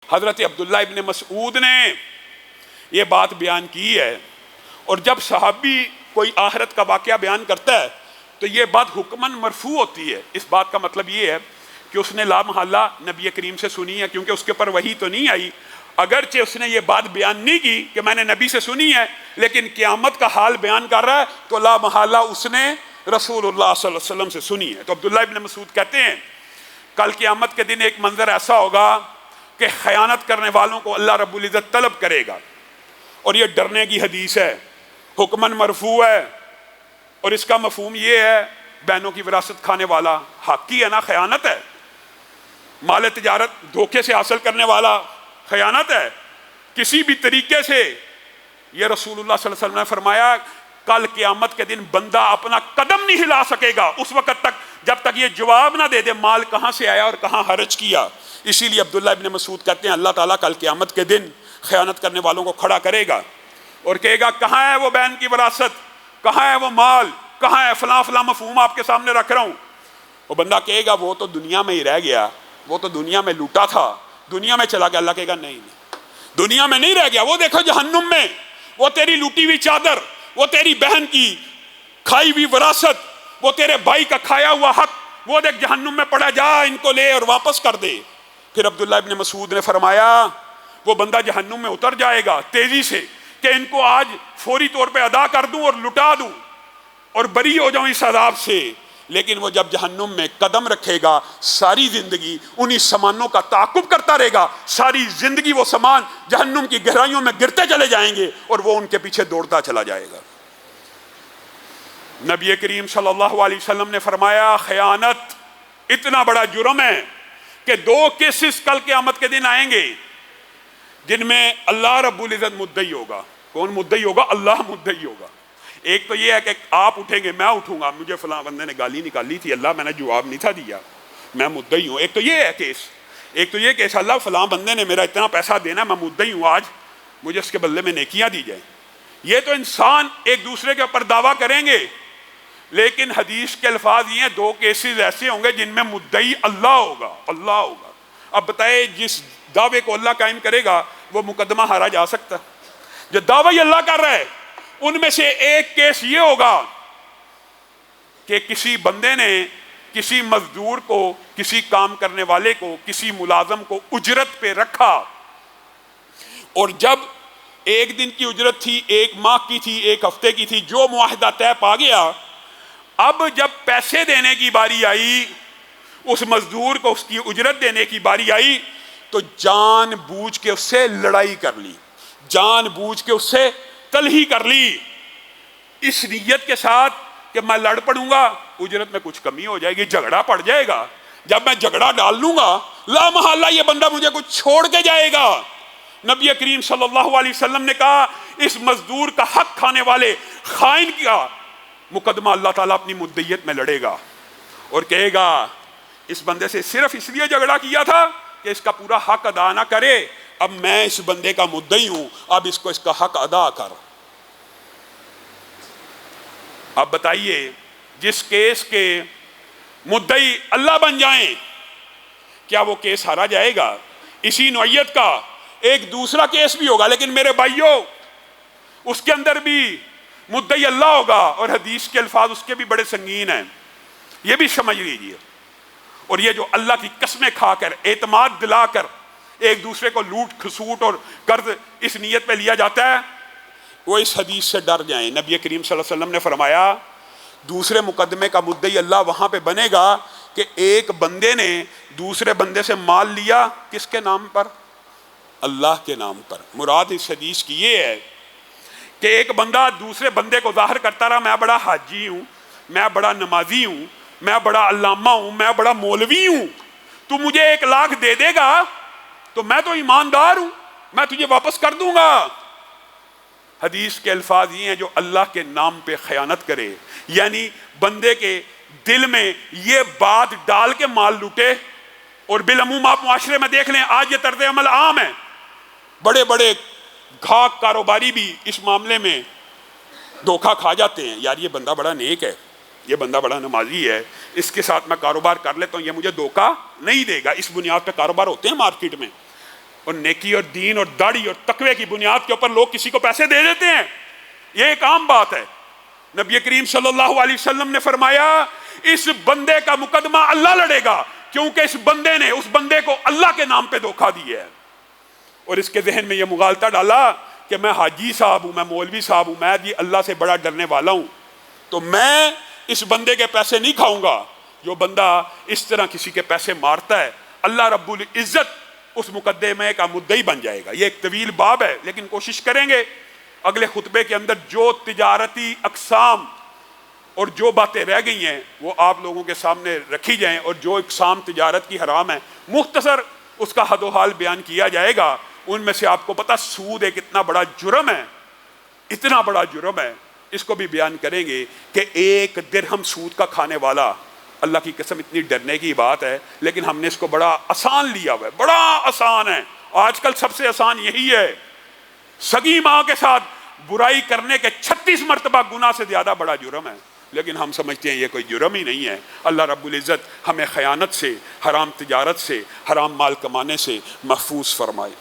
حضرت عبداللہ ابن مسعود نے یہ بات بیان کی ہے، اور جب صحابی کوئی آخرت کا واقعہ بیان کرتا ہے تو یہ بات حکماً مرفوع ہوتی ہے۔ اس بات کا مطلب یہ ہے کہ اس نے لا محالہ نبی کریم سے سنی ہے، کیونکہ اس کے اوپر وحی تو نہیں آئی۔ اگرچہ اس نے یہ بات بیان نہیں کی کہ میں نے نبی سے سنی ہے، لیکن قیامت کا حال بیان کر رہا ہے تو لا محالہ اس نے رسول اللہ صلی اللہ علیہ وسلم سے سنی ہے۔ تو عبداللہ ابن مسعود کہتے ہیں کل قیامت کے دن ایک منظر ایسا ہوگا کہ خیانت کرنے والوں کو اللہ رب العزت طلب کرے گا، اور یہ ڈرنے کی حدیث ہے، حکماً مرفوع ہے، اور اس کا مفہوم یہ ہے بہنوں کی وراثت کھانے والا حق ہی ہے نا، خیانت ہے۔ مال تجارت دھوکے سے حاصل کرنے والا خیانت ہے کسی بھی طریقے سے۔ یہ رسول اللہ صلی اللہ علیہ وسلم نے فرمایا کل قیامت کے دن بندہ اپنا قدم نہیں ہلا سکے گا اس وقت تک جب تک یہ جواب نہ دے دے مال کہاں سے آیا اور کہاں خرچ کیا۔ اسی لیے عبداللہ ابن مسعود کہتے ہیں اللہ تعالیٰ کل قیامت کے دن خیانت کرنے والوں کو کھڑا کرے گا اور کہے گا کہاں ہے وہ بہن کی وراثت، کہاں ہے وہ مال، کہاں ہے فلاں فلاں مفہوم آپ کے سامنے رکھ رہا ہوں۔ وہ بندہ کہے گا وہ تو دنیا میں ہی رہ گیا، وہ تو دنیا میں لوٹا تھا، دنیا میں چلا گیا۔ اللہ کہے گا نہیں دنیا میں نہیں رہ گیا، وہ دیکھو جہنم میں، وہ تیری لوٹی ہوئی چادر، وہ تیری بہن کی کھائی ہوئی وراثت، وہ تیرے بھائی کا کھایا ہوا حق، وہ دیکھ جہنم میں پڑا، جا ان کو لے اور واپس کر دے۔ پھر عبداللہ ابن مسعود نے فرمایا وہ بندہ جہنم میں اتر جائے گا تیزی سے کہ ان کو آج فوری طور پہ ادا کر دوں اور لٹا دوں اور بری ہو جاؤں اس عذاب سے، لیکن وہ جب جہنم میں قدم رکھے گا ساری زندگی انہی سامانوں کا تعاقب کرتا رہے گا، ساری زندگی وہ سامان جہنم کی گہرائیوں میں گرتے چلے جائیں گے اور وہ ان کے پیچھے دوڑتا چلا جائے گا۔ نبی کریم صلی اللہ علیہ وسلم نے فرمایا خیانت اتنا بڑا جرم ہے کہ دو کیسز کل قیامت کے دن آئیں گے جن میں اللہ رب العزت مدعی ہوگا۔ کون مدعی ہوگا؟ اللہ مدعی ہوگا۔ ایک تو یہ ہے کہ آپ اٹھیں گے، میں اٹھوں گا، مجھے فلاں بندے نے گالی نکالی تھی اللہ میں نے جواب نہیں تھا دیا، میں مدعی ہوں۔ ایک تو یہ ہے کیس، ایک تو یہ کیس اللہ فلاں بندے نے میرا اتنا پیسہ دینا، میں مدعی ہوں، آج مجھے اس کے بدلے میں نیکیاں دی جائیں۔ یہ تو انسان ایک دوسرے کے اوپر دعویٰ کریں گے، لیکن حدیث کے الفاظ یہ ہیں دو کیسز ایسے ہوں گے جن میں مدعی اللہ ہوگا، اللہ ہوگا۔ اب بتائے جس دعوے کو اللہ قائم کرے گا وہ مقدمہ ہارا جا سکتا؟ جو دعوی اللہ کر رہا ہے ان میں سے ایک کیس یہ ہوگا کہ کسی بندے نے کسی مزدور کو، کسی کام کرنے والے کو، کسی ملازم کو اجرت پہ رکھا، اور جب ایک دن کی اجرت تھی، ایک ماہ کی تھی، ایک ہفتے کی تھی، جو معاہدہ طے پا گیا، اب جب پیسے دینے کی باری آئی، اس مزدور کو اس کی اجرت دینے کی باری آئی تو جان بوجھ کے اس سے لڑائی کر لی، جان بوجھ کے اس سے کلہی کر لی، اس نیت کے ساتھ کہ میں لڑ پڑوں گا، اجرت میں کچھ کمی ہو جائے گی، جھگڑا پڑ جائے گا، جب میں جھگڑا ڈال لوں گا لا محالہ یہ بندہ مجھے کچھ چھوڑ کے جائے گا۔ نبی کریم صلی اللہ علیہ وسلم نے کہا اس مزدور کا حق کھانے والے خائن کا مقدمہ اللہ تعالیٰ اپنی مدعیت میں لڑے گا اور کہے گا اس بندے سے صرف اس لیے جھگڑا کیا تھا کہ اس کا پورا حق ادا نہ کرے، اب میں اس بندے کا مدعی ہوں، اب اس کو اس کا حق ادا کر۔ اب بتائیے جس کیس کے مدعی اللہ بن جائیں کیا وہ کیس ہارا جائے گا؟ اسی نوعیت کا ایک دوسرا کیس بھی ہوگا، لیکن میرے بھائیوں اس کے اندر بھی مدعی اللہ ہوگا اور حدیث کے الفاظ اس کے بھی بڑے سنگین ہیں، یہ بھی سمجھ لیجیے۔ اور یہ جو اللہ کی قسمیں کھا کر اعتماد دلا کر ایک دوسرے کو لوٹ کھسوٹ اور قرض اس نیت پہ لیا جاتا ہے، وہ اس حدیث سے ڈر جائیں۔ نبی کریم صلی اللہ علیہ وسلم نے فرمایا دوسرے مقدمے کا مدعی اللہ وہاں پہ بنے گا کہ ایک بندے نے دوسرے بندے سے مال لیا، کس کے نام پر؟ اللہ کے نام پر۔ مراد اس حدیث کی یہ ہے کہ ایک بندہ دوسرے بندے کو ظاہر کرتا رہا میں بڑا حاجی ہوں، میں بڑا نمازی ہوں، میں بڑا علامہ ہوں، میں بڑا مولوی ہوں، تو مجھے 1 لاکھ دے دے گا تو میں تو ایماندار ہوں، میں تجھے واپس کر دوں گا۔ حدیث کے الفاظ یہ ہیں جو اللہ کے نام پہ خیانت کرے، یعنی بندے کے دل میں یہ بات ڈال کے مال لوٹے، اور بالعموم آپ معاشرے میں دیکھ لیں آج یہ طرز عمل عام ہے، بڑے بڑے گھاک کاروباری بھی اس معاملے میں دھوکہ کھا جاتے ہیں، یار یہ بندہ بڑا نیک ہے، یہ بندہ بڑا نمازی ہے، اس کے ساتھ میں کاروبار کر لیتا ہوں، یہ مجھے دھوکہ نہیں دے گا، اس بنیاد پہ کاروبار ہوتے ہیں مارکیٹ میں۔ اور نیکی اور دین اور داڑھی اور تقوی کی بنیاد کے اوپر لوگ کسی کو پیسے دے دیتے ہیں، یہ ایک عام بات ہے۔ نبی کریم صلی اللہ علیہ وسلم نے فرمایا اس بندے کا مقدمہ اللہ لڑے گا، کیونکہ اس بندے نے اس بندے کو اللہ کے نام پہ دھوکہ دیا ہے، اور اس کے ذہن میں یہ مغالطہ ڈالا کہ میں حاجی صاحب ہوں، میں مولوی صاحب ہوں، میں یہ اللہ سے بڑا ڈرنے والا ہوں، تو میں اس بندے کے پیسے نہیں کھاؤں گا۔ جو بندہ اس طرح کسی کے پیسے مارتا ہے، اللہ رب العزت اس مقدمے کا مدعی بن جائے گا۔ یہ ایک طویل باب ہے، لیکن کوشش کریں گے اگلے خطبے کے اندر جو تجارتی اقسام اور جو باتیں رہ گئی ہیں وہ آپ لوگوں کے سامنے رکھی جائیں، اور جو اقسام تجارت کی حرام ہیں مختصر اس کا حد و حال بیان کیا جائے گا۔ ان میں سے آپ کو پتہ سود ایک اتنا بڑا جرم ہے، اتنا بڑا جرم ہے، اس کو بھی بیان کریں گے کہ ایک درہم سود کا کھانے والا، اللہ کی قسم اتنی ڈرنے کی بات ہے، لیکن ہم نے اس کو بڑا آسان لیا ہوا ہے، بڑا آسان ہے۔ آج کل سب سے آسان یہی ہے، سگی ماں کے ساتھ برائی کرنے کے 36 مرتبہ گناہ سے زیادہ بڑا جرم ہے، لیکن ہم سمجھتے ہیں یہ کوئی جرم ہی نہیں ہے۔ اللہ رب العزت ہمیں خیانت سے، حرام تجارت سے، حرام مال کمانے سے محفوظ فرمائے۔